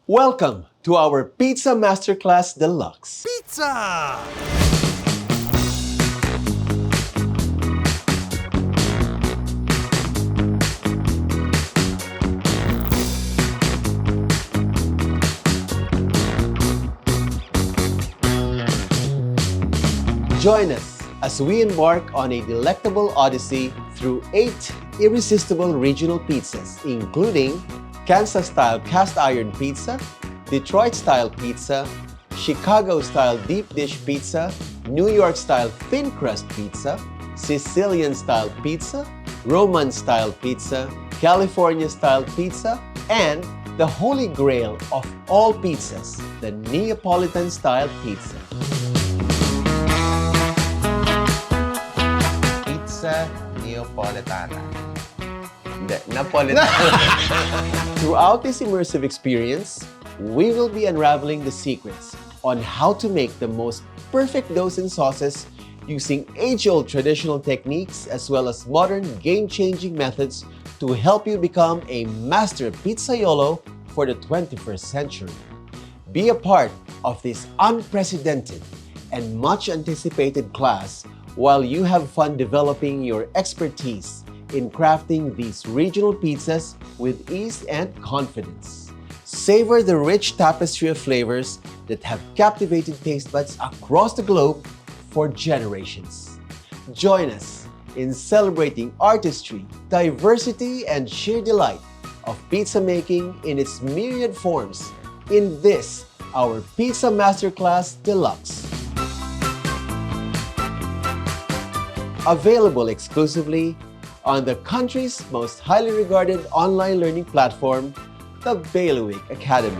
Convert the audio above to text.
Welcome to our Pizza Masterclass Deluxe. Pizza! Join us as we embark on a delectable odyssey through 8 irresistible regional pizzas, including Kansas-style cast-iron pizza, Detroit-style pizza, Chicago-style deep dish pizza, New York-style thin crust pizza, Sicilian-style pizza, Roman-style pizza, California-style pizza, and the holy grail of all pizzas, the Neapolitan-style pizza. Pizza Neapolitana. Hindi, Napolitana. Throughout this immersive experience, we will be unraveling the secrets on how to make the most perfect doughs and sauces using age-old traditional techniques as well as modern game-changing methods to help you become a master pizzaiolo for the 21st century. Be a part of this unprecedented and much anticipated class while you have fun developing your expertise in crafting these regional pizzas with ease and confidence. Savor the rich tapestry of flavors that have captivated taste buds across the globe for generations. Join us in celebrating artistry, diversity, and sheer delight of pizza making in its myriad forms in this, our Pizza Masterclass Deluxe. Available exclusively on the country's most highly regarded online learning platform, the Bailiwick Academy.